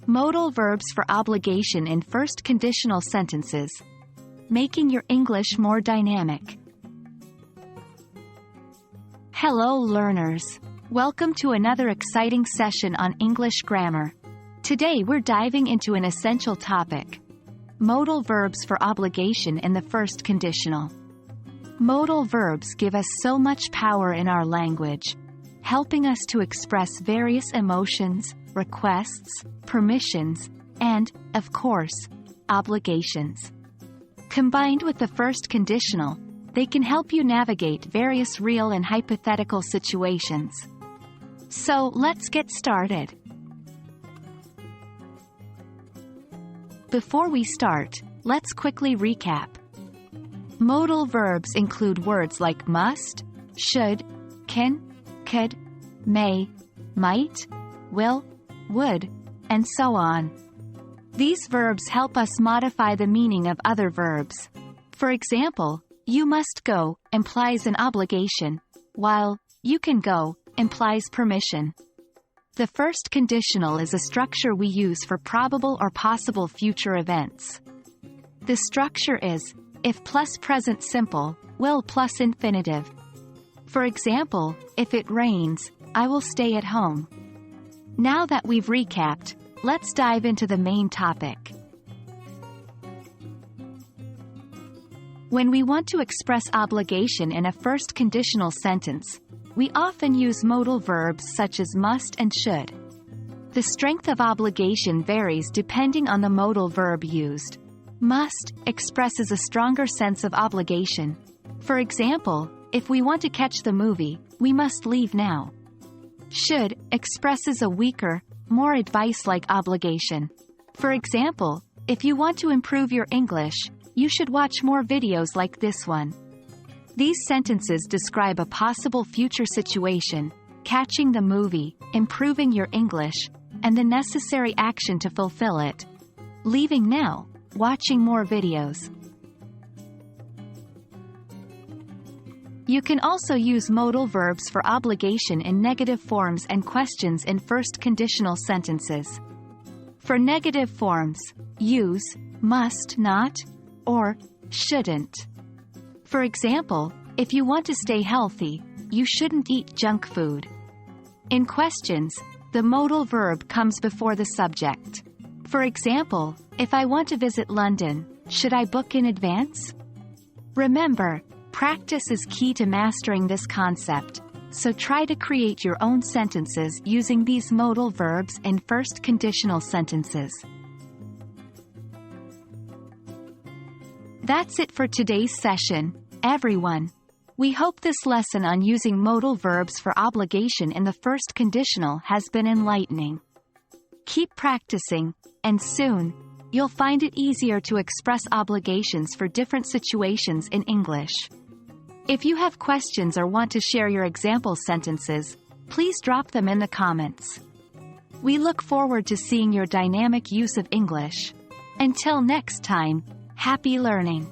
Modal verbs for obligation in first conditional sentences. Making your English more dynamic. Hello learners. Welcome to another exciting session on English grammar. Today we're diving into an essential topic. Modal verbs for obligation in the first conditional. Modal verbs give us so much power in our language, helping us to express various emotions, requests, permissions, and, of course, obligations. Combined with the first conditional, they can help you navigate various real and hypothetical situations. So, let's get started. Before we start, let's quickly recap. Modal verbs include words like must, should, can, could, may, might, will, would, and so on. These verbs help us modify the meaning of other verbs. For example, you must go implies an obligation, while you can go implies permission. The first conditional is a structure we use for probable or possible future events. The structure is if plus present simple, will plus infinitive. For example, if it rains, I will stay at home. Now that we've recapped, let's dive into the main topic. When we want to express obligation in a first conditional sentence, we often use modal verbs such as must and should. The strength of obligation varies depending on the modal verb used. Must expresses a stronger sense of obligation. For example, if we want to catch the movie, we must leave now. Should expresses a weaker, more advice-like obligation. For example, if you want to improve your English, you should watch more videos like this one. These sentences describe a possible future situation, catching the movie, improving your English, and the necessary action to fulfill it. Leaving now, watching more videos. You can also use modal verbs for obligation in negative forms and questions in first conditional sentences. For negative forms, use must not or shouldn't. For example, if you want to stay healthy, you shouldn't eat junk food. In questions, the modal verb comes before the subject. For example, if I want to visit London, should I book in advance? Remember, practice is key to mastering this concept, so try to create your own sentences using these modal verbs in first conditional sentences. That's it for today's session, everyone. We hope this lesson on using modal verbs for obligation in the first conditional has been enlightening. Keep practicing, and soon, you'll find it easier to express obligations for different situations in English. If you have questions or want to share your example sentences, please drop them in the comments. We look forward to seeing your dynamic use of English. Until next time, happy learning!